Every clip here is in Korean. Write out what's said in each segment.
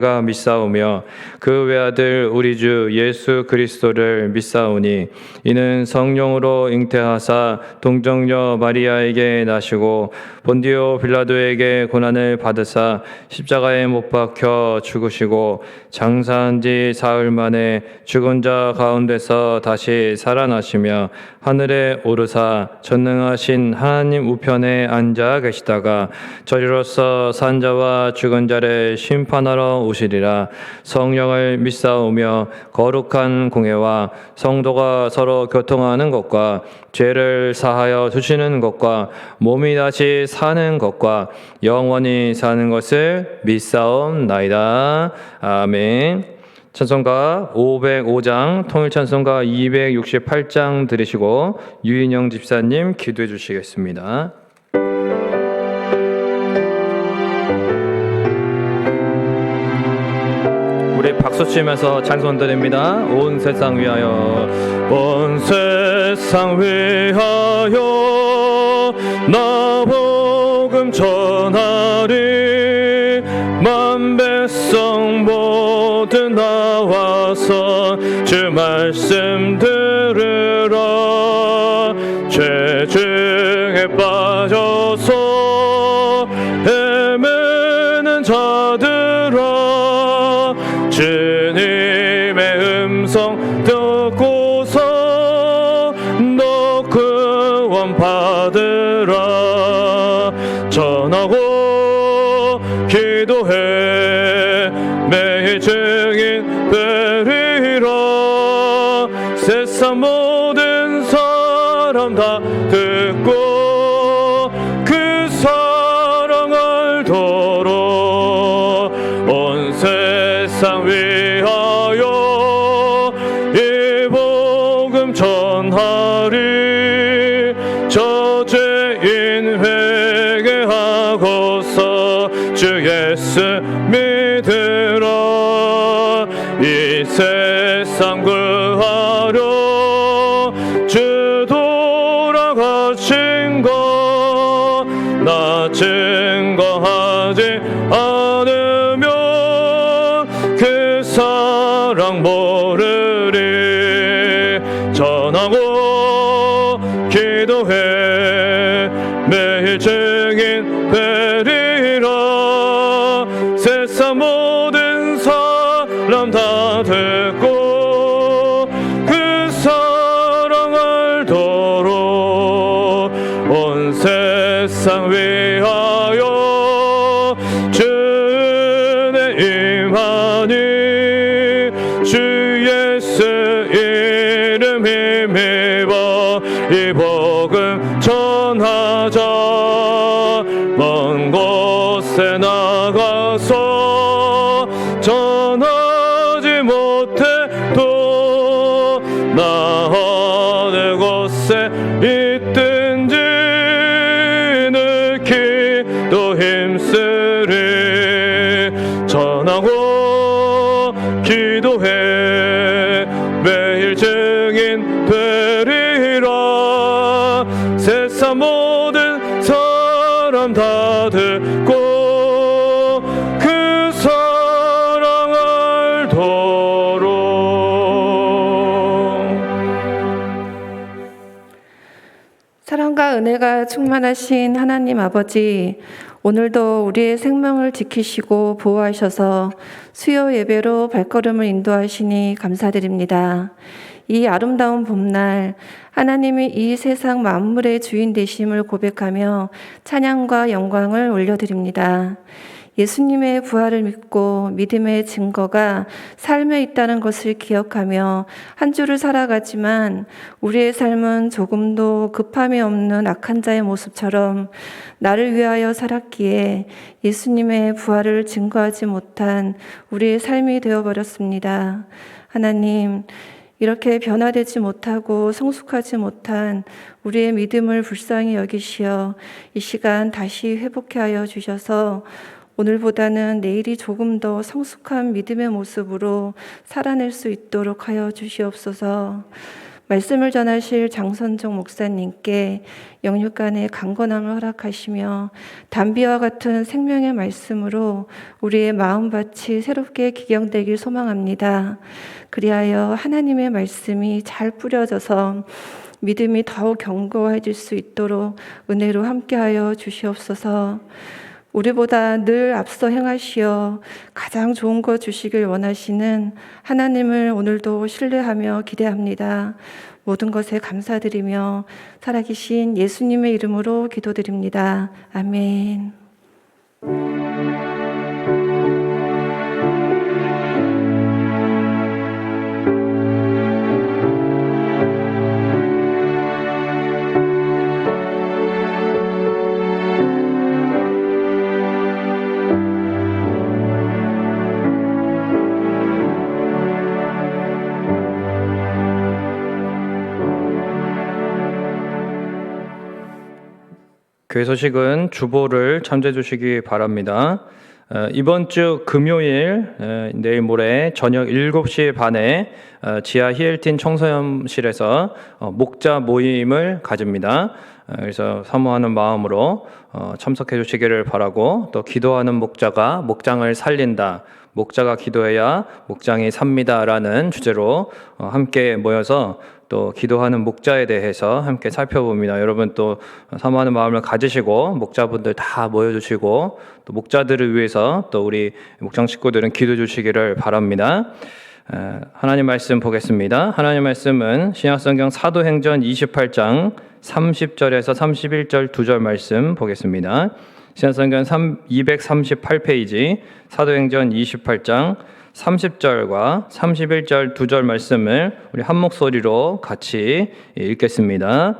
가 믿사오며 그 외아들 우리 주 예수 그리스도를 믿사오니 이는 성령으로 잉태하사 동정녀 마리아에게 나시고 본디오 빌라도에게 고난을 받으사 십자가에 못 박혀 죽으시고 장사한 지 사흘 만에 죽은 자 가운데서 다시 살아나시며 하늘에 오르사 전능하신 하나님 우편에 앉아 계시다가 저리로서 산 자와 죽은 자를 심판하러 오시리라. 성령을 믿사오며 거룩한 공회와 성도가 서로 교통하는 것과 죄를 사하여 주시는 것과 몸이 다시 사는 것과 영원히 사는 것을 믿사옵나이다. 아멘. 찬송가 505장, 통일찬송가 268장 들으시고 유인영 집사님 기도해 주시겠습니다. 우리 박수 치면서 찬송 드립니다. 온 세상 위하여, 온 세상 위하여 나 복음 전하리. 만 백성 모두 나와서 주 말씀 들으라. 죄 중에 빠져서 헤매는 자들아, 주님의 음성 듣고서 너 구원 받으라. 전하고 기도해 매일 증인 되리라. 세상 모든 사람 다 듣고 그 사랑 알도록 온 세상 위하여 이 복음 전하리. 저 죄인 회개하고서 주 예수 믿으라. 이 세상 구하려 주 돌아가신 것 나 증거하지 않으면 그 사랑 모르리. 전하고 기도해 매일 증인 되리라. 세상 모든 사람 다 듣고 그 사랑 알도록 온 세상 위하여 주의 임하니. 주 예수 이름 힘입어 이 복음 전하자. 먼 곳에 나가서 전하지 못해도 나 어느 곳에 있든지 늘 기도 힘쓰리. 전하고 기도해 매일 증인 되리라. 세상 모든 사람 다 듣고 그 사랑 알도록. 사랑과 은혜가 충만하신 하나님 아버지, 오늘도 우리의 생명을 지키시고 보호하셔서 수요 예배로 발걸음을 인도하시니 감사드립니다. 이 아름다운 봄날 하나님이 이 세상 만물의 주인 되심을 고백하며 찬양과 영광을 올려드립니다. 예수님의 부활을 믿고 믿음의 증거가 삶에 있다는 것을 기억하며 한 주를 살아가지만 우리의 삶은 조금도 급함이 없는 악한 자의 모습처럼 나를 위하여 살았기에 예수님의 부활을 증거하지 못한 우리의 삶이 되어버렸습니다. 하나님, 이렇게 변화되지 못하고 성숙하지 못한 우리의 믿음을 불쌍히 여기시어 이 시간 다시 회복해 하여 주셔서 오늘보다는 내일이 조금 더 성숙한 믿음의 모습으로 살아낼 수 있도록 하여 주시옵소서. 말씀을 전하실 장선종 목사님께 영육간의 강건함을 허락하시며 담비와 같은 생명의 말씀으로 우리의 마음밭이 새롭게 기경되길 소망합니다. 그리하여 하나님의 말씀이 잘 뿌려져서 믿음이 더욱 견고해질 수 있도록 은혜로 함께하여 주시옵소서. 우리보다 늘 앞서 행하시어 가장 좋은 것 주시길 원하시는 하나님을 오늘도 신뢰하며 기대합니다. 모든 것에 감사드리며 살아계신 예수님의 이름으로 기도드립니다. 아멘. 교회 소식은 주보를 참조해 주시기 바랍니다. 이번 주 금요일 내일 모레 저녁 7시 반에 지하 히엘틴 청소년실에서 목자 모임을 가집니다. 그래서 사모하는 마음으로 참석해 주시기를 바라고, 또 기도하는 목자가 목장을 살린다, 목자가 기도해야 목장이 삽니다라는 주제로 함께 모여서 또 기도하는 목자에 대해서 함께 살펴봅니다. 여러분 또 사모하는 마음을 가지시고 목자분들 다 모여주시고 또 목자들을 위해서 또 우리 목장 식구들은 기도해 주시기를 바랍니다. 하나님 말씀 보겠습니다. 하나님 말씀은 신약성경 사도행전 28장 30절에서 31절 2절 말씀 보겠습니다. 신약성경 238페이지 사도행전 28장 30절과 31절 2절 말씀을 우리 한 목소리로 같이 읽겠습니다.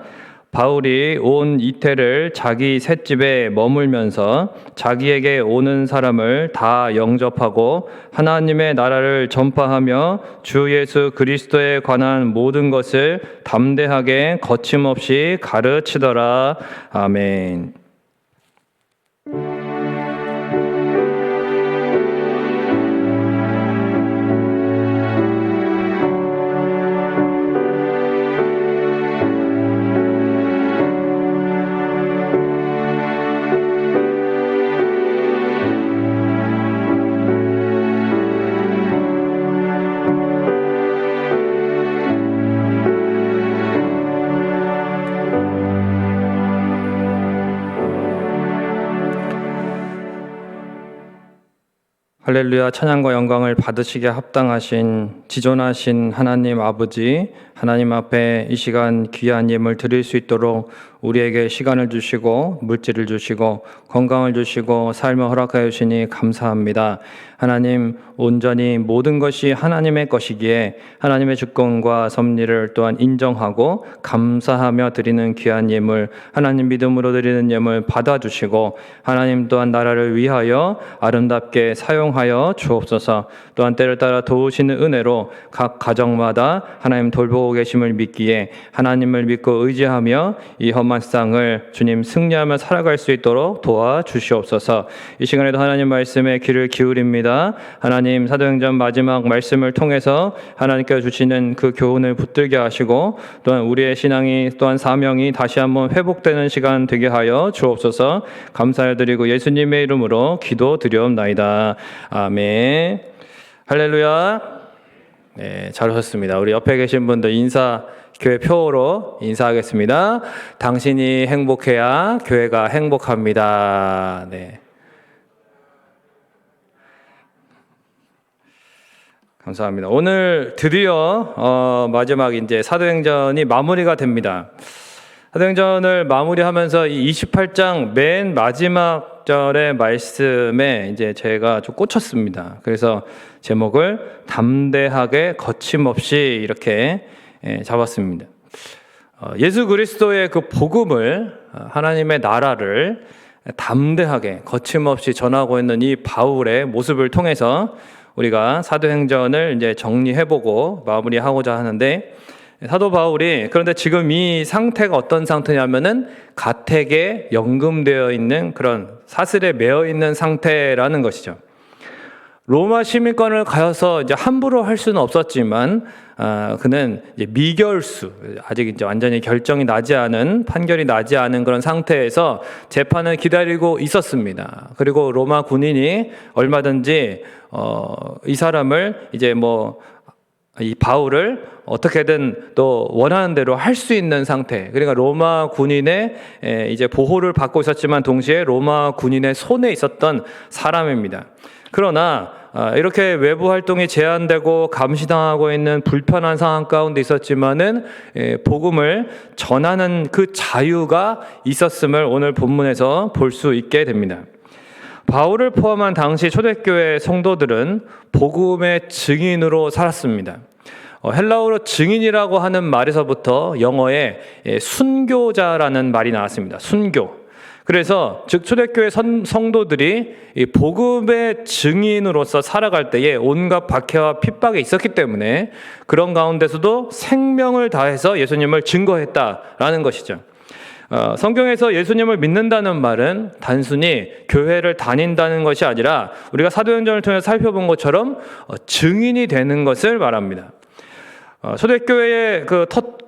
바울이 온 이태를 자기 셋집에 머물면서 자기에게 오는 사람을 다 영접하고 하나님의 나라를 전파하며 주 예수 그리스도에 관한 모든 것을 담대하게 거침없이 가르치더라. 아멘. 할렐루야. 찬양과 영광을 받으시기에 합당하신 지존하신 하나님 아버지, 하나님 앞에 이 시간 귀한 예물 드릴 수 있도록 우리에게 시간을 주시고 물질을 주시고 건강을 주시고 삶을 허락하여 주시니 감사합니다. 하나님, 온전히 모든 것이 하나님의 것이기에 하나님의 주권과 섭리를 또한 인정하고 감사하며 드리는 귀한 예물, 하나님 믿음으로 드리는 예물 받아주시고 하나님 또한 나라를 위하여 아름답게 사용하여 주옵소서. 또한 때를 따라 도우시는 은혜로 각 가정마다 하나님 돌보고 계심을 믿기에 하나님을 믿고 의지하며 이 험한 세상을 주님 승리하며 살아갈 수 있도록 도와주시옵소서. 이 시간에도 하나님 말씀에 귀를 기울입니다. 하나님, 사도행전 마지막 말씀을 통해서 하나님께서 주시는 그 교훈을 붙들게 하시고 또한 우리의 신앙이 또한 사명이 다시 한번 회복되는 시간 되게 하여 주옵소서. 감사드리고 예수님의 이름으로 기도드리옵나이다. 아멘. 할렐루야. 네, 잘 오셨습니다. 우리 옆에 계신 분들 교회 표어로 인사하겠습니다. 당신이 행복해야 교회가 행복합니다. 네. 감사합니다. 오늘 드디어 마지막 이제 사도행전이 마무리가 됩니다. 사도행전을 마무리하면서 이 28장 맨 마지막 절의 말씀에 이제 제가 좀 꽂혔습니다. 그래서 제목을 담대하게 거침없이 이렇게 잡았습니다. 예수 그리스도의 그 복음을, 하나님의 나라를 담대하게 거침없이 전하고 있는 이 바울의 모습을 통해서 우리가 사도행전을 이제 정리해보고 마무리하고자 하는데, 사도 바울이 그런데 지금 이 상태가 어떤 상태냐면은 가택에 연금되어 있는 그런 사슬에 매어 있는 상태라는 것이죠. 로마 시민권을 가져서 이제 함부로 할 수는 없었지만 그는 이제 미결수, 아직 이제 완전히 결정이 나지 않은, 판결이 나지 않은 그런 상태에서 재판을 기다리고 있었습니다. 그리고 로마 군인이 얼마든지 이 사람을 이제 이 바울을 어떻게든 또 원하는 대로 할 수 있는 상태. 그러니까 로마 군인의 이제 보호를 받고 있었지만 동시에 로마 군인의 손에 있었던 사람입니다. 그러나 이렇게 외부 활동이 제한되고 감시당하고 있는 불편한 상황 가운데 있었지만은 복음을 전하는 그 자유가 있었음을 오늘 본문에서 볼 수 있게 됩니다. 바울을 포함한 당시 초대교회 성도들은 복음의 증인으로 살았습니다. 헬라어로 증인이라고 하는 말에서부터 영어에 순교자라는 말이 나왔습니다. 순교. 그래서 즉 초대교회 성도들이 이 복음의 증인으로서 살아갈 때에 온갖 박해와 핍박이 있었기 때문에 그런 가운데서도 생명을 다해서 예수님을 증거했다라는 것이죠. 성경에서 예수님을 믿는다는 말은 단순히 교회를 다닌다는 것이 아니라 우리가 사도행전을 통해 살펴본 것처럼 증인이 되는 것을 말합니다. 초대교회의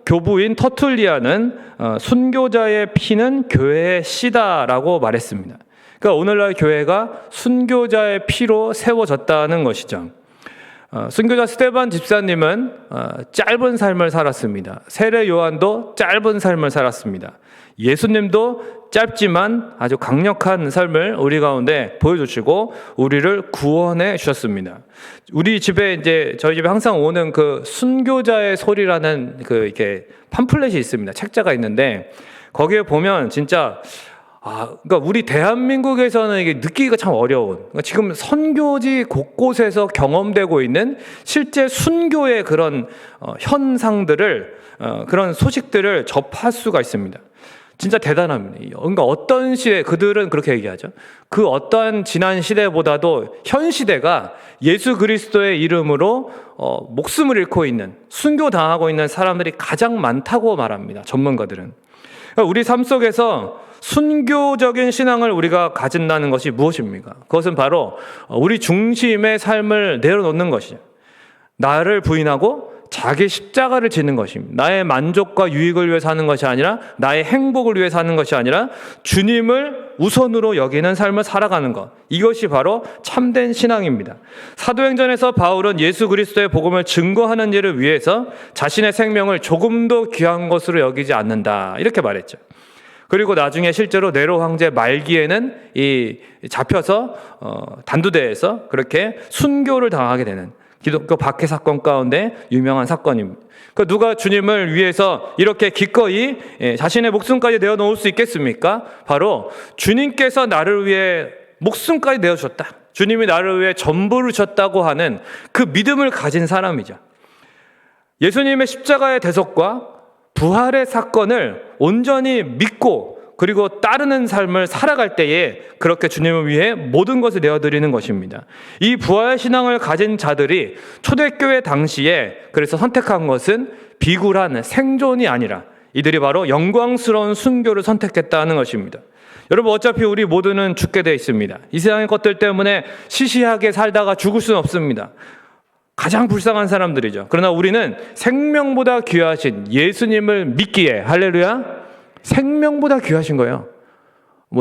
교부인 터툴리아는 순교자의 피는 교회의 씨다라고 말했습니다. 그러니까 오늘날 교회가 순교자의 피로 세워졌다는 것이죠. 순교자 스데반 집사님은 짧은 삶을 살았습니다. 세례 요한도 짧은 삶을 살았습니다. 예수님도 짧지만 아주 강력한 삶을 우리 가운데 보여주시고 우리를 구원해 주셨습니다. 우리 집에 저희 집에 항상 오는 그 순교자의 소리라는 이렇게 팜플렛이 있습니다. 책자가 있는데 거기에 보면 진짜 그러니까 우리 대한민국에서는 이게 느끼기가 참 어려운, 그러니까 지금 선교지 곳곳에서 경험되고 있는 실제 순교의 그런 현상들을 그런 소식들을 접할 수가 있습니다. 진짜 대단합니다. 그러니까 어떤 시대, 그들은 그렇게 얘기하죠. 그 어떠한 지난 시대보다도 현 시대가 예수 그리스도의 이름으로 목숨을 잃고 있는, 순교당하고 있는 사람들이 가장 많다고 말합니다. 전문가들은. 그러니까 우리 삶 속에서 순교적인 신앙을 우리가 가진다는 것이 무엇입니까? 그것은 바로 우리 중심의 삶을 내려놓는 것이죠. 나를 부인하고 자기 십자가를 지는 것입니다. 나의 만족과 유익을 위해 사는 것이 아니라, 나의 행복을 위해 사는 것이 아니라 주님을 우선으로 여기는 삶을 살아가는 것. 이것이 바로 참된 신앙입니다. 사도행전에서 바울은 예수 그리스도의 복음을 증거하는 일을 위해서 자신의 생명을 조금도 귀한 것으로 여기지 않는다, 이렇게 말했죠. 그리고 나중에 실제로 네로 황제 말기에는 잡혀서 단두대에서 그렇게 순교를 당하게 되는 기독교 박해 사건 가운데 유명한 사건입니다. 그러니까 누가 주님을 위해서 이렇게 기꺼이 자신의 목숨까지 내어놓을 수 있겠습니까? 바로 주님께서 나를 위해 목숨까지 내어주셨다, 주님이 나를 위해 전부를 주셨다고 하는 그 믿음을 가진 사람이죠. 예수님의 십자가의 대속과 부활의 사건을 온전히 믿고 그리고 따르는 삶을 살아갈 때에 그렇게 주님을 위해 모든 것을 내어드리는 것입니다. 이 부활 신앙을 가진 자들이 초대교회 당시에 그래서 선택한 것은 비굴한 생존이 아니라 이들이 바로 영광스러운 순교를 선택했다는 것입니다. 여러분, 어차피 우리 모두는 죽게 되어 있습니다. 이 세상의 것들 때문에 시시하게 살다가 죽을 수는 없습니다. 가장 불쌍한 사람들이죠. 그러나 우리는 생명보다 귀하신 예수님을 믿기에, 할렐루야, 생명보다 귀하신 거예요.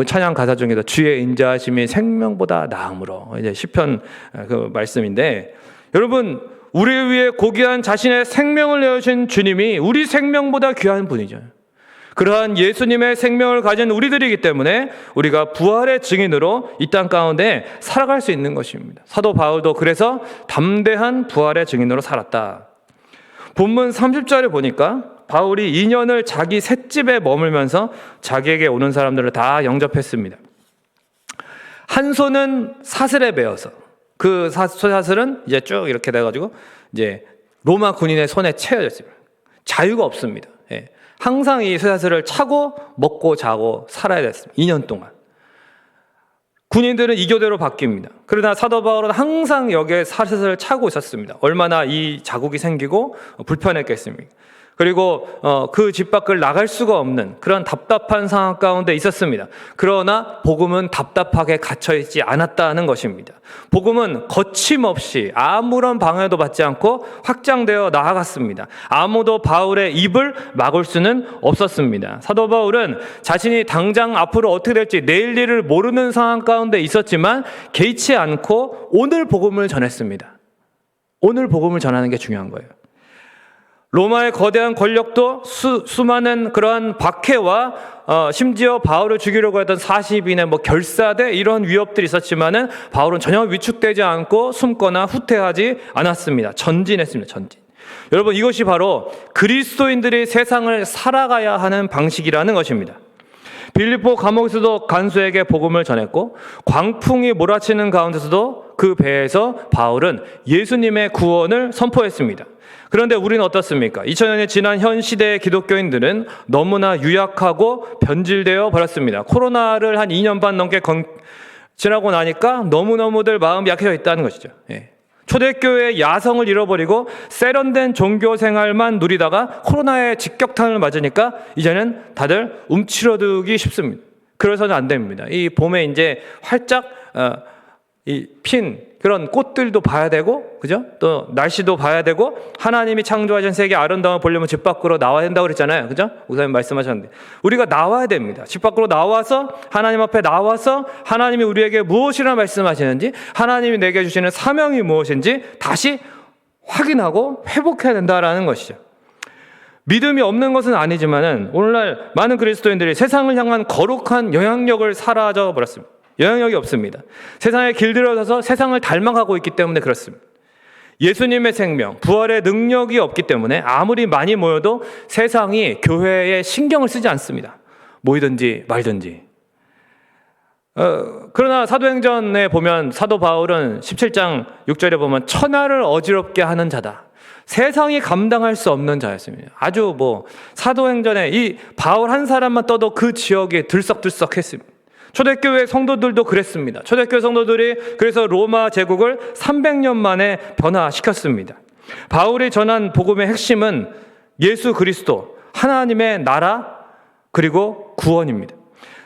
찬양 가사 중에도 주의 인자하심이 생명보다 나음으로, 이제 시편 그 말씀인데, 여러분, 우리를 위해 고귀한 자신의 생명을 내어주신 주님이 우리 생명보다 귀한 분이죠. 그러한 예수님의 생명을 가진 우리들이기 때문에 우리가 부활의 증인으로 이 땅 가운데 살아갈 수 있는 것입니다. 사도 바울도 그래서 담대한 부활의 증인으로 살았다. 본문 30절에 보니까 바울이 2년을 자기 셋집에 머물면서 자기에게 오는 사람들을 다 영접했습니다. 한 손은 사슬에 매어서, 그 사슬은 이제 쭉 이렇게 돼가지고 이제 로마 군인의 손에 채워졌습니다. 자유가 없습니다. 항상 이 쇠사슬을 차고 먹고 자고 살아야 됐습니다. 2년 동안. 군인들은 이교대로 바뀝니다. 그러나 사도 바울은 항상 여기에 사슬을 차고 있었습니다. 얼마나 이 자국이 생기고 불편했겠습니까? 그리고 그 집 밖을 나갈 수가 없는 그런 답답한 상황 가운데 있었습니다. 그러나 복음은 답답하게 갇혀있지 않았다는 것입니다. 복음은 거침없이 아무런 방해도 받지 않고 확장되어 나아갔습니다. 아무도 바울의 입을 막을 수는 없었습니다. 사도 바울은 자신이 당장 앞으로 어떻게 될지 내일 일을 모르는 상황 가운데 있었지만 개의치 않고 오늘 복음을 전했습니다. 오늘 복음을 전하는 게 중요한 거예요. 로마의 거대한 권력도 수많은 그러한 박해와 심지어 바울을 죽이려고 했던 40인의 결사대 이런 위협들이 있었지만은 바울은 전혀 위축되지 않고 숨거나 후퇴하지 않았습니다. 전진했습니다. 전진. 여러분, 이것이 바로 그리스도인들이 세상을 살아가야 하는 방식이라는 것입니다. 빌립보 감옥에서도 간수에게 복음을 전했고 광풍이 몰아치는 가운데서도 그 배에서 바울은 예수님의 구원을 선포했습니다. 그런데 우리는 어떻습니까? 2000년이 지난 현 시대의 기독교인들은 너무나 유약하고 변질되어 버렸습니다. 코로나를 한 2년 반 넘게 지나고 나니까 너무너무들 마음이 약해져 있다는 것이죠. 초대교회의 야성을 잃어버리고 세련된 종교 생활만 누리다가 코로나의 직격탄을 맞으니까 이제는 다들 움츠러들기 쉽습니다. 그래서는 안 됩니다. 이 봄에 이제 활짝 핀 그런 꽃들도 봐야 되고, 그죠? 또 날씨도 봐야 되고, 하나님이 창조하신 세계 아름다움을 보려면 집 밖으로 나와야 된다고 그랬잖아요. 그죠? 목사님 말씀하셨는데. 우리가 나와야 됩니다. 집 밖으로 나와서, 하나님 앞에 나와서, 하나님이 우리에게 무엇이라 말씀하시는지, 하나님이 내게 주시는 사명이 무엇인지 다시 확인하고 회복해야 된다라는 것이죠. 믿음이 없는 것은 아니지만은, 오늘날 많은 그리스도인들이 세상을 향한 거룩한 영향력을 사라져 버렸습니다. 영향력이 없습니다. 세상에 길들여져서 세상을 닮아가고 있기 때문에 그렇습니다. 예수님의 생명, 부활의 능력이 없기 때문에 아무리 많이 모여도 세상이 교회에 신경을 쓰지 않습니다. 모이든지 말든지. 그러나 사도행전에 보면 사도 바울은 17장 6절에 보면 천하를 어지럽게 하는 자다. 세상이 감당할 수 없는 자였습니다. 아주 사도행전에 이 바울 한 사람만 떠도 그 지역이 들썩들썩했습니다. 초대교회 성도들도 그랬습니다. 초대교회 성도들이 그래서 로마 제국을 300년 만에 변화시켰습니다. 바울이 전한 복음의 핵심은 예수 그리스도, 하나님의 나라, 그리고 구원입니다.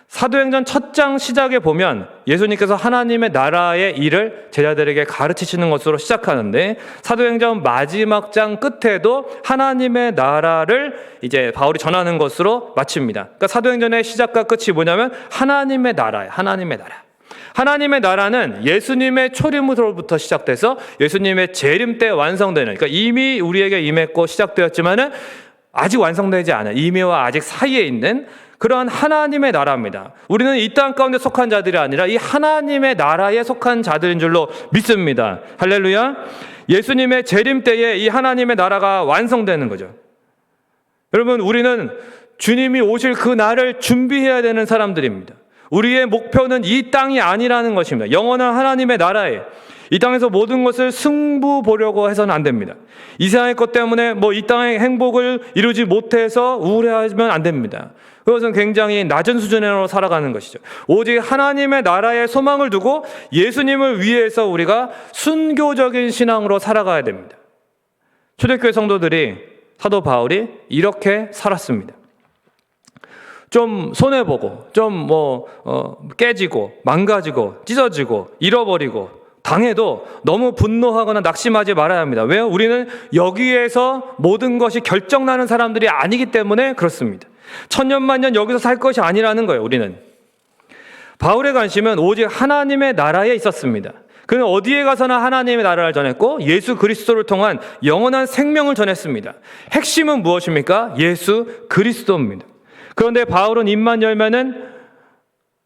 사도행전 첫 장 시작에 보면 예수님께서 하나님의 나라의 일을 제자들에게 가르치시는 것으로 시작하는데 사도행전 마지막 장 끝에도 하나님의 나라를 이제 바울이 전하는 것으로 마칩니다. 그러니까 사도행전의 시작과 끝이 뭐냐면 하나님의 나라예요. 하나님의 나라. 하나님의 나라는 예수님의 초림으로부터 시작돼서 예수님의 재림 때 완성되는, 그러니까 이미 우리에게 임했고 시작되었지만은 아직 완성되지 않은, 이미와 아직 사이에 있는 그러한 하나님의 나라입니다. 우리는 이 땅 가운데 속한 자들이 아니라 이 하나님의 나라에 속한 자들인 줄로 믿습니다. 할렐루야. 예수님의 재림 때에 이 하나님의 나라가 완성되는 거죠. 여러분, 우리는 주님이 오실 그 날을 준비해야 되는 사람들입니다. 우리의 목표는 이 땅이 아니라는 것입니다. 영원한 하나님의 나라에 이 땅에서 모든 것을 승부 보려고 해서는 안 됩니다. 이 세상의 것 때문에 이 땅의 행복을 이루지 못해서 우울해하면 안 됩니다. 그것은 굉장히 낮은 수준으로 살아가는 것이죠. 오직 하나님의 나라에 소망을 두고 예수님을 위해서 우리가 순교적인 신앙으로 살아가야 됩니다. 초대교회 성도들이, 사도 바울이 이렇게 살았습니다. 좀 손해보고, 좀 깨지고, 망가지고, 찢어지고, 잃어버리고, 당해도 너무 분노하거나 낙심하지 말아야 합니다. 왜요? 우리는 여기에서 모든 것이 결정나는 사람들이 아니기 때문에 그렇습니다. 천년만년 여기서 살 것이 아니라는 거예요. 우리는. 바울의 관심은 오직 하나님의 나라에 있었습니다. 그는 어디에 가서나 하나님의 나라를 전했고 예수 그리스도를 통한 영원한 생명을 전했습니다. 핵심은 무엇입니까? 예수 그리스도입니다. 그런데 바울은 입만 열면은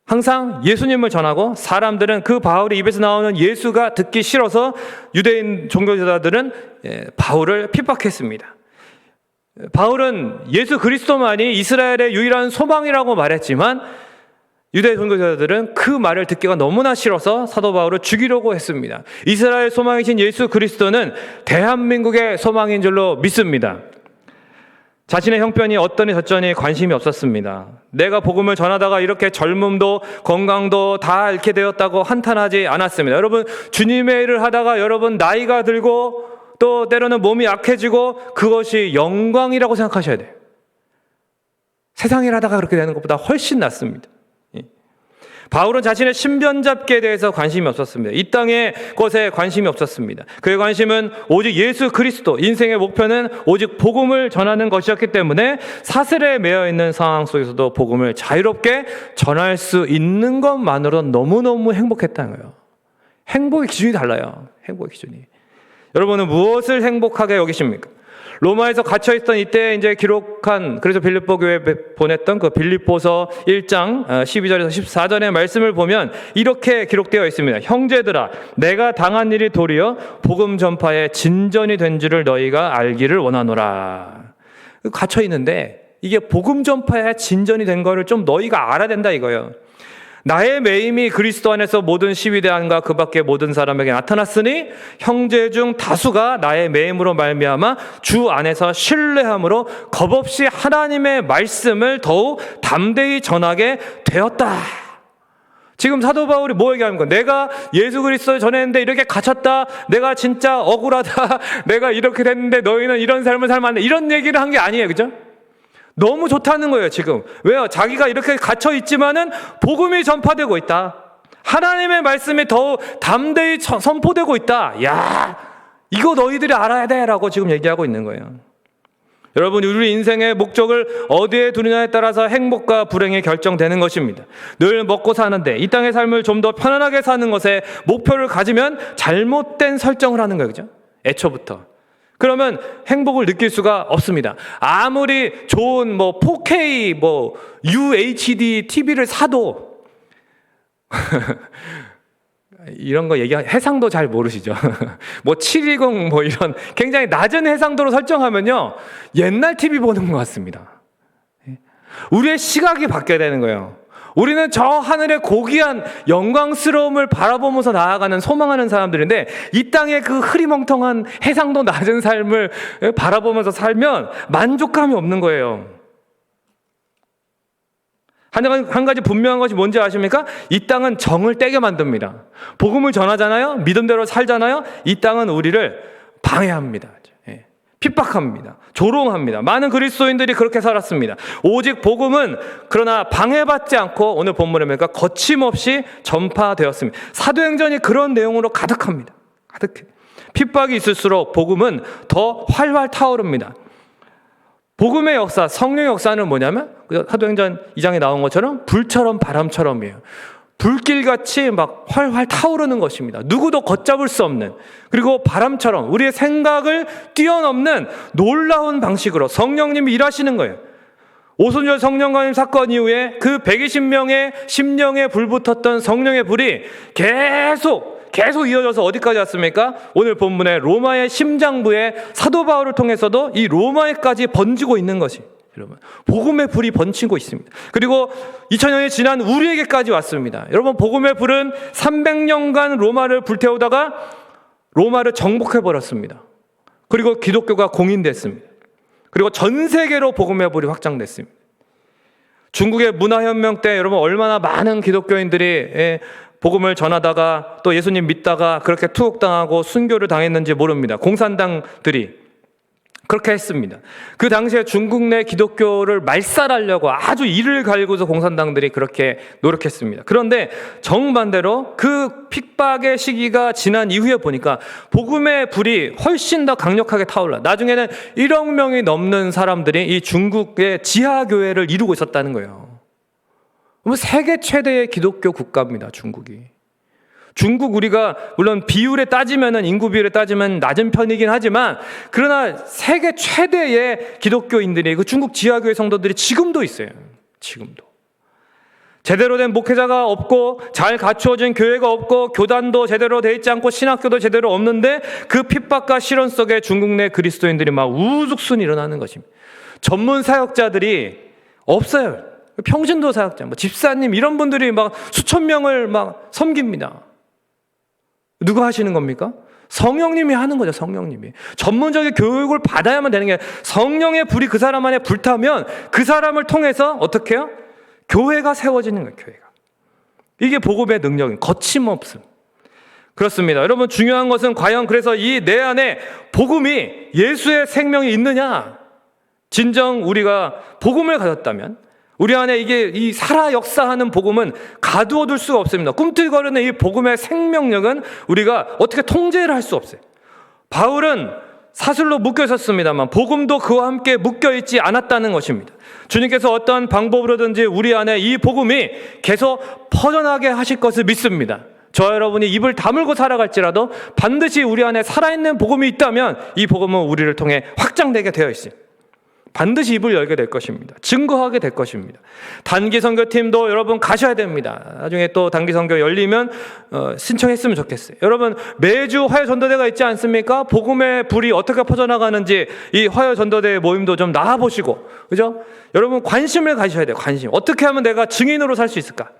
항상 예수님을 전하고 사람들은 그 바울의 입에서 나오는 예수가 듣기 싫어서 유대인 종교지도자들은 바울을 핍박했습니다. 바울은 예수 그리스도만이 이스라엘의 유일한 소망이라고 말했지만 유대 종교지도자들은 그 말을 듣기가 너무나 싫어서 사도 바울을 죽이려고 했습니다. 이스라엘 소망이신 예수 그리스도는 대한민국의 소망인 줄로 믿습니다. 자신의 형편이 어떠니 저쩌니 관심이 없었습니다. 내가 복음을 전하다가 이렇게 젊음도 건강도 다 잃게 되었다고 한탄하지 않았습니다. 여러분, 주님의 일을 하다가 여러분 나이가 들고 또 때로는 몸이 약해지고 그것이 영광이라고 생각하셔야 돼요. 세상 일 하다가 그렇게 되는 것보다 훨씬 낫습니다. 바울은 자신의 신변잡기에 대해서 관심이 없었습니다. 이 땅의 것에 관심이 없었습니다. 그의 관심은 오직 예수 그리스도, 인생의 목표는 오직 복음을 전하는 것이었기 때문에 사슬에 매여 있는 상황 속에서도 복음을 자유롭게 전할 수 있는 것만으로 너무너무 행복했다는 거예요. 행복의 기준이 달라요. 행복의 기준이. 여러분은 무엇을 행복하게 여기십니까? 로마에서 갇혀있던 이때 이제 기록한, 그래서 빌립보 교회에 보냈던 그 빌립보서 1장 12절에서 14절의 말씀을 보면 이렇게 기록되어 있습니다. 형제들아, 내가 당한 일이 도리어 복음 전파의 진전이 된 줄을 너희가 알기를 원하노라. 갇혀있는데 이게 복음 전파의 진전이 된 거를 좀 너희가 알아야 된다 이거예요. 나의 매임이 그리스도 안에서 모든 시위대안과 그 밖의 모든 사람에게 나타났으니 형제 중 다수가 나의 매임으로 말미암아 주 안에서 신뢰함으로 겁없이 하나님의 말씀을 더욱 담대히 전하게 되었다. 지금 사도 바울이 뭐 얘기하는 거야? 내가 예수 그리스도를 전했는데 이렇게 갇혔다. 내가 진짜 억울하다. 내가 이렇게 됐는데 너희는 이런 삶을 살면 안 돼. 이런 얘기를 한 게 아니에요. 그죠? 너무 좋다는 거예요, 지금. 왜요? 자기가 이렇게 갇혀 있지만은 복음이 전파되고 있다. 하나님의 말씀이 더욱 담대히 선포되고 있다. 야, 이거 너희들이 알아야 돼. 라고 지금 얘기하고 있는 거예요. 여러분, 우리 인생의 목적을 어디에 두느냐에 따라서 행복과 불행이 결정되는 것입니다. 늘 먹고 사는데 이 땅의 삶을 좀 더 편안하게 사는 것에 목표를 가지면 잘못된 설정을 하는 거예요. 그죠? 애초부터. 그러면 행복을 느낄 수가 없습니다. 아무리 좋은 4K UHD TV를 사도 이런 거 해상도 잘 모르시죠? 720 이런 굉장히 낮은 해상도로 설정하면요 옛날 TV 보는 것 같습니다. 우리의 시각이 바뀌어야 되는 거예요. 우리는 저 하늘의 고귀한 영광스러움을 바라보면서 나아가는 소망하는 사람들인데 이 땅의 그 흐리멍텅한 해상도 낮은 삶을 바라보면서 살면 만족감이 없는 거예요. 한 가지 분명한 것이 뭔지 아십니까? 이 땅은 정을 떼게 만듭니다. 복음을 전하잖아요. 믿음대로 살잖아요. 이 땅은 우리를 방해합니다. 핍박합니다. 조롱합니다. 많은 그리스도인들이 그렇게 살았습니다. 오직 복음은 그러나 방해받지 않고 오늘 본문에 보니까 거침없이 전파되었습니다. 사도행전이 그런 내용으로 가득합니다. 가득해. 핍박이 있을수록 복음은 더 활활 타오릅니다. 복음의 역사, 성령의 역사는 뭐냐면 사도행전 2장에 나온 것처럼 불처럼 바람처럼이에요. 불길같이 막 활활 타오르는 것입니다. 누구도 걷잡을 수 없는, 그리고 바람처럼 우리의 생각을 뛰어넘는 놀라운 방식으로 성령님이 일하시는 거예요. 오순절 성령감임 사건 이후에 그 120명의 심령에 불붙었던 성령의 불이 계속 이어져서 어디까지 왔습니까? 오늘 본문의 로마의 심장부에 사도 바울을 통해서도 이 로마에까지 번지고 있는 것이, 여러분, 복음의 불이 번지고 있습니다. 그리고 2000년이 지난 우리에게까지 왔습니다. 여러분, 복음의 불은 300년간 로마를 불태우다가 로마를 정복해버렸습니다. 그리고 기독교가 공인됐습니다. 그리고 전 세계로 복음의 불이 확장됐습니다. 중국의 문화혁명 때 여러분 얼마나 많은 기독교인들이 복음을 전하다가 또 예수님 믿다가 그렇게 투옥당하고 순교를 당했는지 모릅니다. 공산당들이 그렇게 했습니다. 그 당시에 중국 내 기독교를 말살하려고 아주 이를 갈고서 공산당들이 그렇게 노력했습니다. 그런데 정반대로 그 핍박의 시기가 지난 이후에 보니까 복음의 불이 훨씬 더 강력하게 타올라. 나중에는 1억 명이 넘는 사람들이 이 중국의 지하교회를 이루고 있었다는 거예요. 세계 최대의 기독교 국가입니다, 중국이. 중국, 우리가 물론 비율에 따지면은, 인구 비율에 따지면 낮은 편이긴 하지만, 그러나 세계 최대의 기독교인들이, 그 중국 지하교회 성도들이 지금도 있어요. 지금도. 제대로 된 목회자가 없고, 잘 갖추어진 교회가 없고, 교단도 제대로 돼 있지 않고, 신학교도 제대로 없는데, 그 핍박과 시련 속에 중국 내 그리스도인들이 막 우후죽순 일어나는 것입니다. 전문 사역자들이 없어요. 평신도 사역자, 집사님, 이런 분들이 막 수천 명을 막 섬깁니다. 누가 하시는 겁니까? 성령님이 하는 거죠. 성령님이. 전문적인 교육을 받아야만 되는 게, 성령의 불이 그 사람 안에 불타면 그 사람을 통해서 어떻게 해요? 교회가 세워지는 거예요. 교회가. 이게 복음의 능력인 거침없음. 그렇습니다. 여러분, 중요한 것은 과연 그래서 이 내 안에 복음이 예수의 생명이 있느냐? 진정 우리가 복음을 가졌다면 우리 안에 이 살아 역사하는 복음은 가두어둘 수가 없습니다. 꿈틀거리는 이 복음의 생명력은 우리가 어떻게 통제를 할 수 없어요. 바울은 사슬로 묶여 있었습니다만 복음도 그와 함께 묶여 있지 않았다는 것입니다. 주님께서 어떠한 방법으로든지 우리 안에 이 복음이 계속 퍼져나게 하실 것을 믿습니다. 저와 여러분이 입을 다물고 살아갈지라도 반드시 우리 안에 살아있는 복음이 있다면 이 복음은 우리를 통해 확장되게 되어 있습니다. 반드시 입을 열게 될 것입니다. 증거하게 될 것입니다. 단기 선교팀도 여러분 가셔야 됩니다. 나중에 또 단기 선교 열리면 신청했으면 좋겠어요. 여러분 매주 화요 전도대가 있지 않습니까? 복음의 불이 어떻게 퍼져나가는지 이 화요 전도대 모임도 좀 나와보시고, 그죠? 여러분 관심을 가지셔야 돼요. 관심. 어떻게 하면 내가 증인으로 살 수 있을까?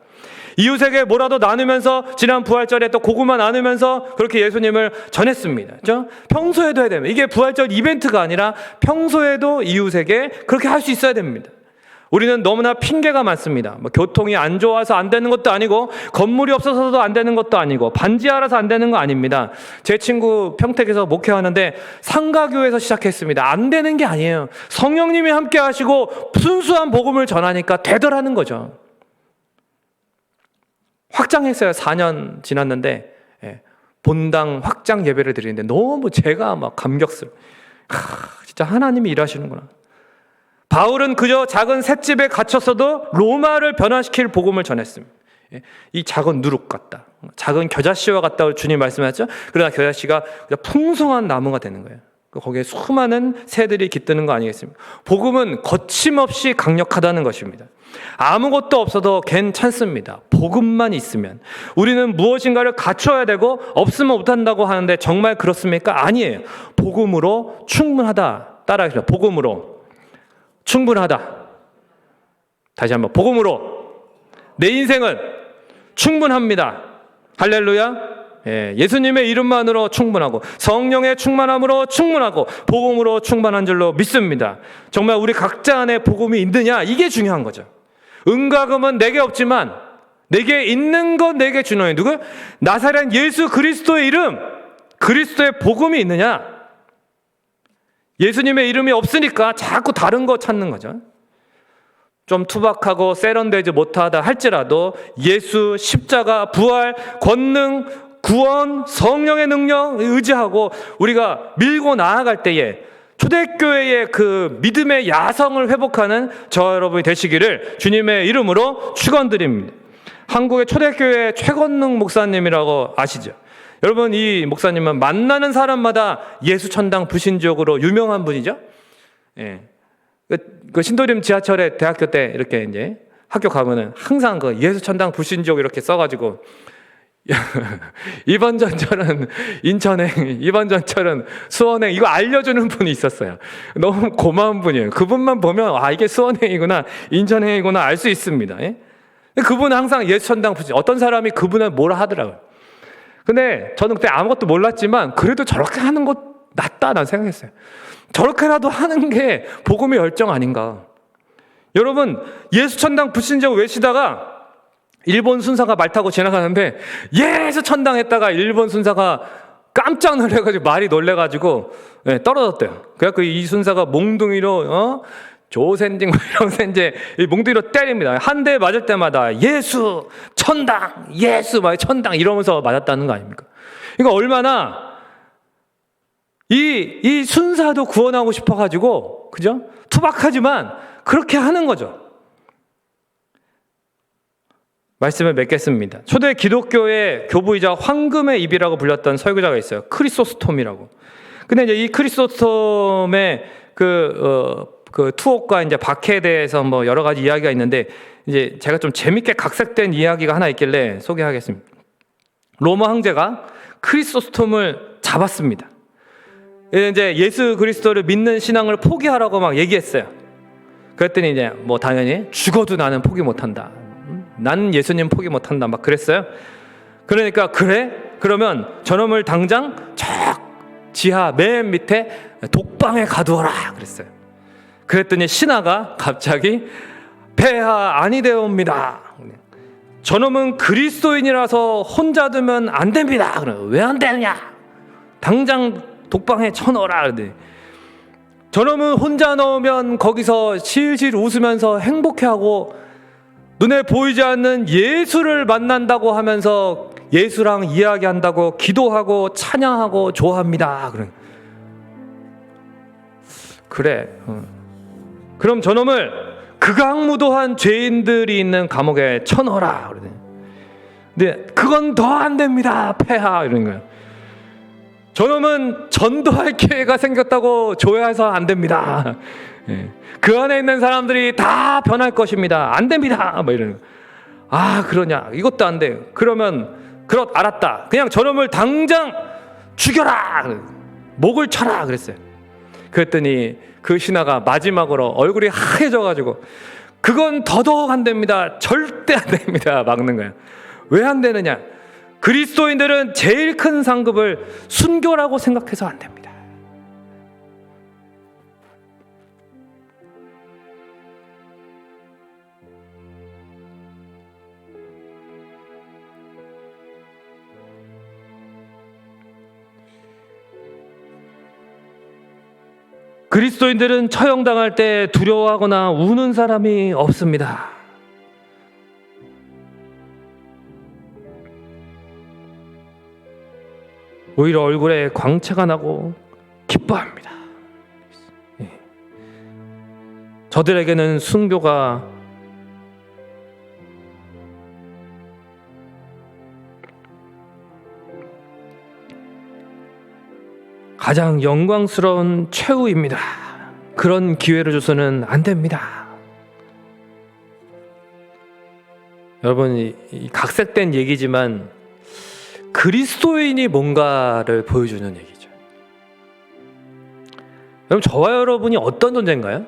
이웃에게 뭐라도 나누면서 지난 부활절에 또 고구마 나누면서 그렇게 예수님을 전했습니다. 그렇죠? 평소에도 해야 됩니다. 이게 부활절 이벤트가 아니라 평소에도 이웃에게 그렇게 할 수 있어야 됩니다. 우리는 너무나 핑계가 많습니다. 뭐 교통이 안 좋아서 안 되는 것도 아니고 건물이 없어서도 안 되는 것도 아니고 반지하라서 안 되는 거 아닙니다. 제 친구 평택에서 목회하는데 상가교회에서 시작했습니다. 안 되는 게 아니에요. 성령님이 함께 하시고 순수한 복음을 전하니까 되더라는 거죠. 확장했어요. 4년 지났는데 본당 확장 예배를 드리는데 너무 제가 막 감격스러워. 진짜 하나님이 일하시는구나. 바울은 그저 작은 셋집에 갇혔어도 로마를 변화시킬 복음을 전했습니다. 이 작은 누룩 같다, 작은 겨자씨와 같다고 주님 말씀하셨죠. 그러나 겨자씨가 풍성한 나무가 되는 거예요. 거기에 수많은 새들이 깃드는 거 아니겠습니까? 복음은 거침없이 강력하다는 것입니다. 아무것도 없어도 괜찮습니다. 복음만 있으면. 우리는 무엇인가를 갖춰야 되고 없으면 못한다고 하는데 정말 그렇습니까? 아니에요. 복음으로 충분하다. 따라하시죠. 복음으로 충분하다. 다시 한번 복음으로 내 인생은 충분합니다. 할렐루야. 예수님의 이름만으로 충분하고 성령의 충만함으로 충분하고 복음으로 충만한 줄로 믿습니다. 정말 우리 각자 안에 복음이 있느냐, 이게 중요한 거죠. 은과 금은 내게 없지만 내게 있는 건 내게 주노니. 누구? 나사렛 예수 그리스도의 이름, 그리스도의 복음이 있느냐. 예수님의 이름이 없으니까 자꾸 다른 거 찾는 거죠. 좀 투박하고 세련되지 못하다 할지라도 예수, 십자가, 부활, 권능, 구원, 성령의 능력 의지하고 우리가 밀고 나아갈 때에 초대교회의 그 믿음의 야성을 회복하는 저와 여러분이 되시기를 주님의 이름으로 축원드립니다. 한국의 초대교회 최건능 목사님이라고 아시죠? 여러분, 이 목사님은 만나는 사람마다 예수천당 불신지옥으로 유명한 분이죠. 그 신도림 지하철에 대학교 때 이렇게 이제 학교 가면은 항상 그 예수천당 불신지옥 이렇게 써가지고 이번 전철은 인천행, 이번 전철은 수원행, 이거 알려주는 분이 있었어요. 너무 고마운 분이에요. 그분만 보면 이게 수원행이구나, 인천행이구나 알 수 있습니다. 그분은 항상 예수천당 불신. 어떤 사람이 그분을 뭐라 하더라고요. 근데 저는 그때 아무것도 몰랐지만 그래도 저렇게 하는 것 낫다 난 생각했어요. 저렇게라도 하는 게 복음의 열정 아닌가. 여러분, 예수천당 불신지옥 외치다가 일본 순사가 말 타고 지나가는데 예수천당 했다가 일본 순사가 깜짝 놀래가지고 말이 놀래가지고 떨어졌대요. 그래갖고 이 순사가 몽둥이로 조센징 이런 센제 몽둥이로 때립니다. 한 대 맞을 때마다 예수 천당, 예수 막 천당 이러면서 맞았다는 거 아닙니까? 그러니까 얼마나 이 순사도 구원하고 싶어가지고, 그죠? 투박하지만 그렇게 하는 거죠. 말씀을 맺겠습니다. 초대 기독교의 교부이자 황금의 입이라고 불렸던 설교자가 있어요. 크리소스톰이라고. 근데 이제 이 크리소스톰의 그 투옥과 이제 박해에 대해서 뭐 여러 가지 이야기가 있는데, 이제 제가 좀 재밌게 각색된 이야기가 하나 있길래 소개하겠습니다. 로마 황제가 크리소스톰을 잡았습니다. 이제 예수 그리스도를 믿는 신앙을 포기하라고 막 얘기했어요. 그랬더니 이제 뭐 당연히 죽어도 나는 포기 못한다. 나는 예수님 포기 못한다. 막 그랬어요. 그러니까 그래? 그러면 저놈을 당장 저 지하 맨 밑에 독방에 가두어라. 그랬어요. 그랬더니 신하가 갑자기 폐하 아니되옵니다. 저놈은 그리스도인이라서 혼자 두면 안 됩니다. 왜 안 되느냐? 당장 독방에 쳐넣어라. 그러더니 저놈은 혼자 넣으면 거기서 실실 웃으면서 행복해하고 눈에 보이지 않는 예수를 만난다고 하면서 예수랑 이야기한다고 기도하고 찬양하고 좋아합니다. 그래. 그럼 저놈을 극악무도한 죄인들이 있는 감옥에 쳐넣어라. 근데 그건 더 안 됩니다. 폐하 이런 거예요. 저놈은 전도할 기회가 생겼다고 조회해서 안 됩니다. 그 안에 있는 사람들이 다 변할 것입니다. 안 됩니다. 뭐 이러는. 아 그러냐? 이것도 안 돼. 그러면 알았다. 그냥 저놈을 당장 죽여라. 목을 쳐라. 그랬어요. 그랬더니 그 신하가 마지막으로 얼굴이 하얘져가지고 그건 더더욱 안 됩니다. 절대 안 됩니다. 막는 거야. 왜 안 되느냐? 그리스도인들은 제일 큰 상급을 순교라고 생각해서 안 됩니다. 그리스도인들은 처형당할 때 두려워하거나 우는 사람이 없습니다. 오히려 얼굴에 광채가 나고 기뻐합니다. 저들에게는 순교가 가장 영광스러운 최후입니다. 그런 기회를 줘서는 안 됩니다. 여러분, 이 각색된 얘기지만 그리스도인이 뭔가를 보여주는 얘기죠. 여러분, 저와 여러분이 어떤 존재인가요?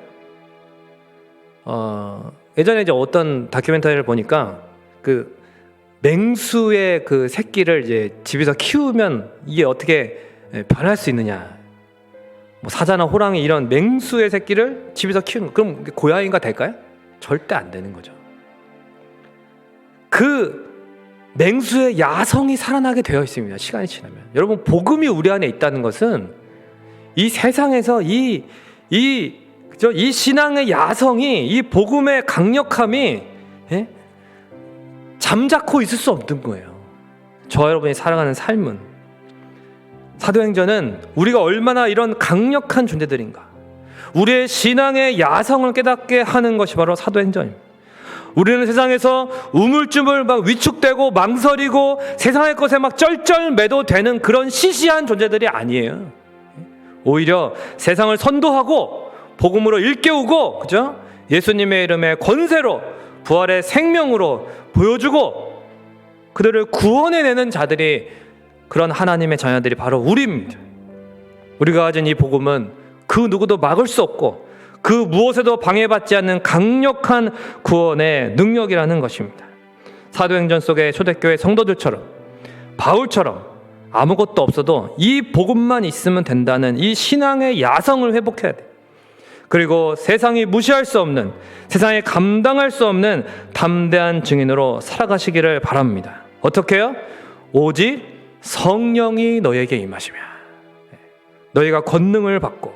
예전에 이제 어떤 다큐멘터리를 보니까 그 맹수의 그 새끼를 이제 집에서 키우면 이게 어떻게 변할 수 있느냐? 뭐 사자나 호랑이 이런 맹수의 새끼를 집에서 키우는 거, 그럼 고양이가 될까요? 절대 안 되는 거죠. 그 맹수의 야성이 살아나게 되어 있습니다. 시간이 지나면. 여러분, 복음이 우리 안에 있다는 것은 이 세상에서 이 신앙의 야성이, 이 복음의 강력함이 잠자코 있을 수 없는 거예요. 저와 여러분이 살아가는 삶은, 사도행전은 우리가 얼마나 이런 강력한 존재들인가, 우리의 신앙의 야성을 깨닫게 하는 것이 바로 사도행전입니다. 우리는 세상에서 우물쭈물 막 위축되고 망설이고 세상의 것에 막 쩔쩔매도 되는 그런 시시한 존재들이 아니에요. 오히려 세상을 선도하고 복음으로 일깨우고, 그죠? 예수님의 이름의 권세로, 부활의 생명으로 보여주고 그들을 구원해내는 자들이, 그런 하나님의 자녀들이 바로 우리입니다. 우리가 가진 이 복음은 그 누구도 막을 수 없고 그 무엇에도 방해받지 않는 강력한 구원의 능력이라는 것입니다. 사도행전 속의 초대교회 성도들처럼, 바울처럼 아무것도 없어도 이 복음만 있으면 된다는 이 신앙의 야성을 회복해야 돼요. 그리고 세상이 무시할 수 없는, 세상에 감당할 수 없는 담대한 증인으로 살아가시기를 바랍니다. 어떻게 해요? 오직 성령이 너에게 임하시면, 너희가 권능을 받고,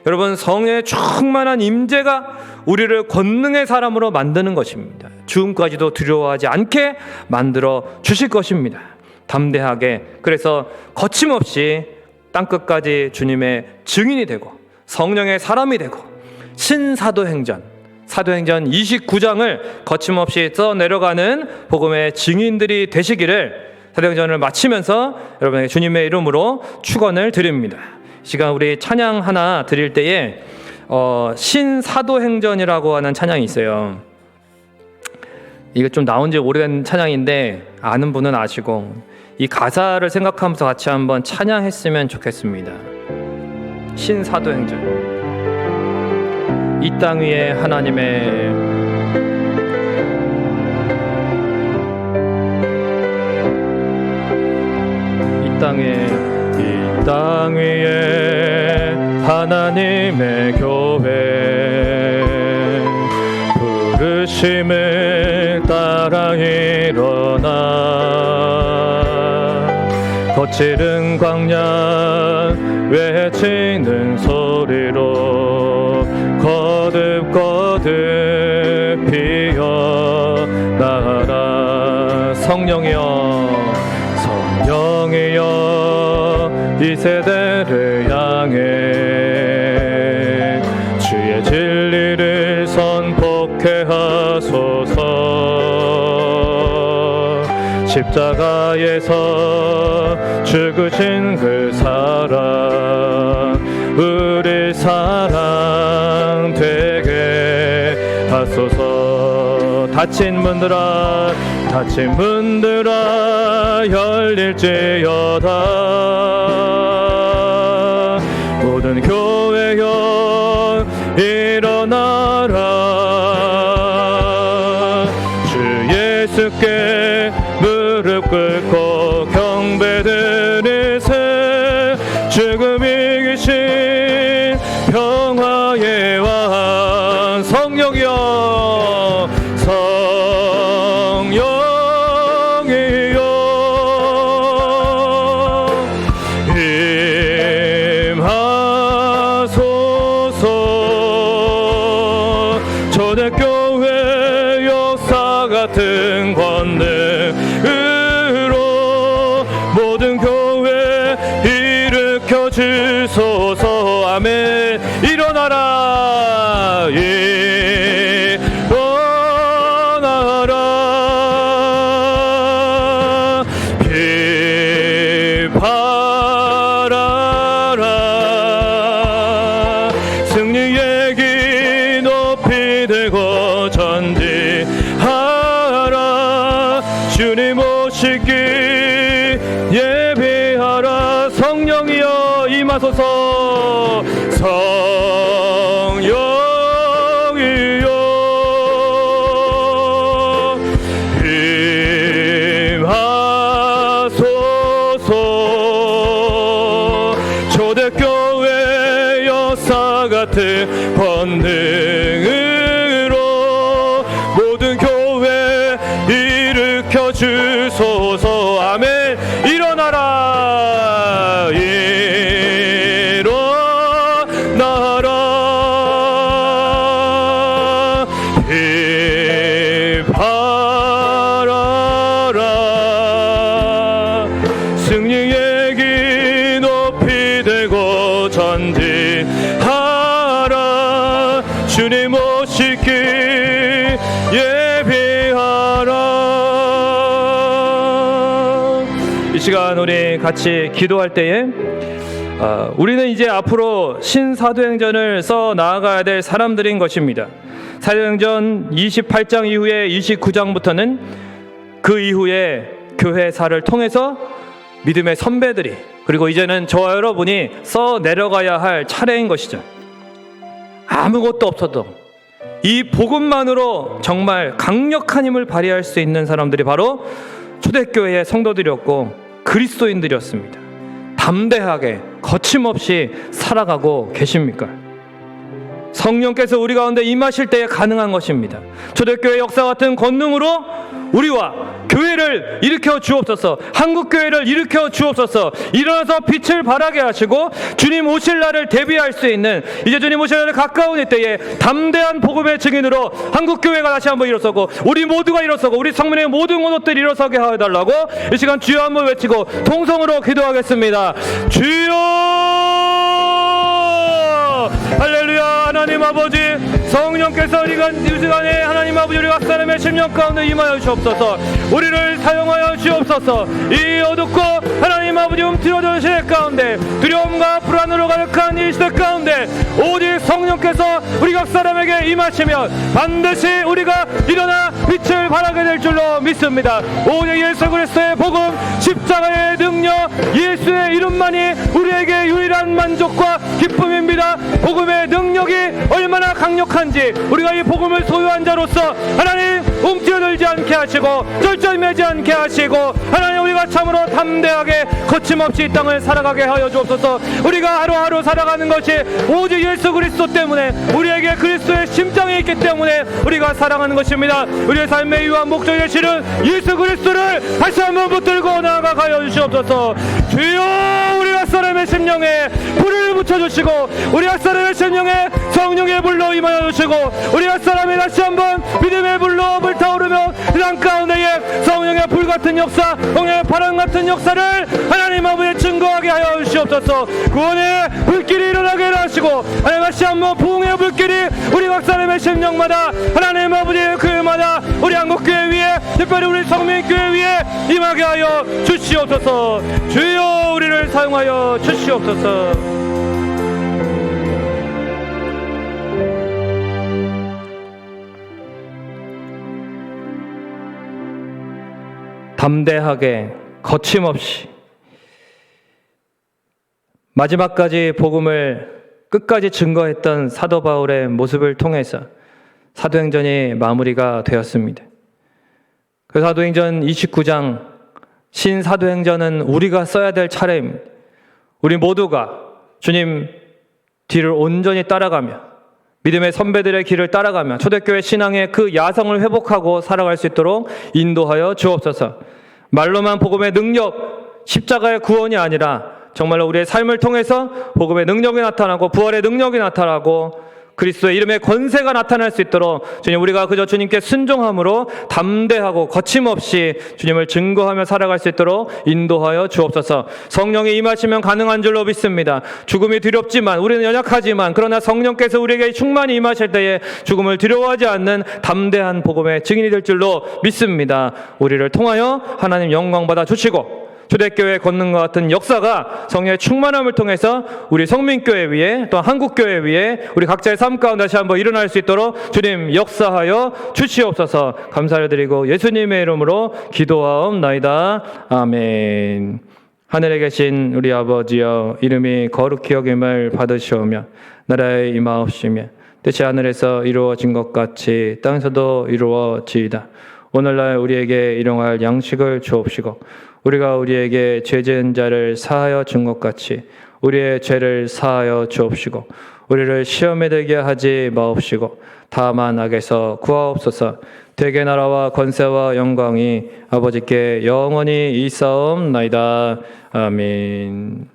여러분, 성의 충만한 임재가 우리를 권능의 사람으로 만드는 것입니다. 죽음까지도 두려워하지 않게 만들어 주실 것입니다. 담대하게, 그래서 거침없이 땅끝까지 주님의 증인이 되고 성령의 사람이 되고, 신사도행전, 사도행전 29장을 거침없이 써내려가는 복음의 증인들이 되시기를 사도행전을 마치면서 여러분에게 주님의 이름으로 축원을 드립니다. 시간 우리 찬양 하나 드릴 때에 신사도행전이라고 하는 찬양이 있어요. 이게 좀 나온 지 오래된 찬양인데 아는 분은 아시고, 이 가사를 생각하면서 같이 한번 찬양했으면 좋겠습니다. 신사도행전. 이 땅 위에 하나님의 이 땅 위에 하나님의 교회, 부르심을 따라 일어나 거칠은 광야 외치는 소리로 거듭거듭 피어나가라. 성령이여, 성령이여, 이 세대를 향해 주의 진리를 선포케 하소서. 십자가에서 죽으신 그 사랑, 우리 사랑 되게 하소서. 닫힌 문들아 열릴지어다. 모든 교회여 일어나라. 주 예수께 무릎 꿇고 경배드리세. 죽음 이기신 평화의 왕. 성령이여, 성령이여, 임하소서. 초대교회 역사 같은 권능으로 모든 교회 일으켜 주소서. 아멘. 일어나라, 일어나라. 비바라라. 승리의 기 높이 들고 전진하라. 주님 오시기 예비하라. 성령이여 임하소서. 성령이여 임하소서. 초대교회 역사 같은 권능으로 모든 교회 일으켜 주소서. 아멘. 일어나라, 일어나라. 비바라라. 승리의 기 높이 들고 전진하라. 주님 오시기 예비하라. 이 시간 우리 같이 기도할 때에 우리는 이제 앞으로 신사도행전을 써 나아가야 될 사람들인 것입니다. 사도행전 28장 이후에 29장부터는 그 이후에 교회사를 통해서 믿음의 선배들이, 그리고 이제는 저와 여러분이 써 내려가야 할 차례인 것이죠. 아무것도 없어도 이 복음만으로 정말 강력한 힘을 발휘할 수 있는 사람들이 바로 초대교회의 성도들이었고 그리스도인들이었습니다. 담대하게 거침없이 살아가고 계십니까? 성령께서 우리 가운데 임하실 때에 가능한 것입니다. 초대교회 역사 같은 권능으로 우리와 교회를 일으켜 주옵소서. 한국교회를 일으켜 주옵소서. 일어나서 빛을 발하게 하시고 주님 오실 날을 대비할 수 있는, 이제 주님 오실 날을 가까운 이때에 담대한 복음의 증인으로 한국교회가 다시 한번 일어서고 우리 모두가 일어서고 우리 성민의 모든 원호들이 일어서게 하여달라고 이 시간 주여 한번 외치고 통성으로 기도하겠습니다. 주여! 할렐루야. 하나님 아버지, 성령께서 이 시간에 하나님 아버지 우리 각 사람의 심령 가운데 임하여 주옵소서. 우리를 사용하여 주옵소서. 이 어둡고 하나님 아버지 움츠러든 시대 가운데 두려움과 불안으로 가득한 이 시대 가운데 오직 성령께서 우리 각 사람에게 임하시면 반드시 우리가 일어나 빛을 발하게 될 줄로 믿습니다. 오직 예수 그리스도의 복음, 십자가의 능력, 예수의 이름만이 우리에게 유일한 만족과 기쁨입니다. 복음의 능력이 얼마나 강력한지 우리가 이 복음을 소유한 자로서 하나님 움츠러들지 않게 하시고 쩔쩔매지 않게 하시고 하나님 우리가 참으로 담대하게 거침없이 이 땅을 살아가게 하여 주옵소서. 우리가 하루하루 살아가는 것이 오직 예수 그리스도 때문에, 우리에게 그리스도의 심장이 있기 때문에 우리가 살아가는 것입니다. 우리의 삶의 이유와 목적이 되시는 예수 그리스도를 다시 한번 붙들고 나아가 하여 주시옵소서. 주여, 우리가 사람의 심령에 불을 붙여주시고 우리 각 사람의 심령에 성령의 불로 임하여 주시고 우리 각 사람이 다시 한번 믿음의 불로 불타오르며 땅 가운데에 성령의 불 같은 역사, 성령의 바람 같은 역사를 하나님 아버지 증거하게 하여 주시옵소서. 구원의 불길이 일어나게 하시고 하나님 다시 한번 부흥의 불길이 우리 각 사람의 심령마다 하나님 아버지의 교회마다 우리 한국교회 위에 특별히 우리 성민교회 위에 임하게 하여 주시옵소서. 주여 우리를 사용하여 주시옵소서. 담대하게 거침없이 마지막까지 복음을 끝까지 증거했던 사도 바울의 모습을 통해서 사도행전이 마무리가 되었습니다. 그 사도행전 29장 신사도행전은 우리가 써야 될 차례입니다. 우리 모두가 주님 뒤를 온전히 따라가며 믿음의 선배들의 길을 따라가며 초대교회 신앙의 그 야성을 회복하고 살아갈 수 있도록 인도하여 주옵소서. 말로만 복음의 능력, 십자가의 구원이 아니라 정말로 우리의 삶을 통해서 복음의 능력이 나타나고 부활의 능력이 나타나고 그리스도의 이름의 권세가 나타날 수 있도록 주님 우리가 그저 주님께 순종함으로 담대하고 거침없이 주님을 증거하며 살아갈 수 있도록 인도하여 주옵소서. 성령이 임하시면 가능한 줄로 믿습니다. 죽음이 두렵지만 우리는 연약하지만 그러나 성령께서 우리에게 충만히 임하실 때에 죽음을 두려워하지 않는 담대한 복음의 증인이 될 줄로 믿습니다. 우리를 통하여 하나님 영광 받아 주시고 초대교회 걷는과 같은 역사가 성령의 충만함을 통해서 우리 성민교회 위에 또 한국교회 위에 우리 각자의 삶 가운데 다시 한번 일어날 수 있도록 주님 역사하여 주시옵소서. 감사를 드리고 예수님의 이름으로 기도하옵나이다. 아멘. 하늘에 계신 우리 아버지여 이름이 거룩히 여김을 받으시오며 나라에 임하옵시며 뜻이 하늘에서 이루어진 것 같이 땅에서도 이루어지이다. 오늘날 우리에게 일용할 양식을 주옵시고 우리가 우리에게 죄 지은 자를 사하여 준 것 같이 우리의 죄를 사하여 주옵시고 우리를 시험에 들게 하지 마옵시고 다만 악에서 구하옵소서. 대개 나라와 권세와 영광이 아버지께 영원히 있사옵나이다. 아멘.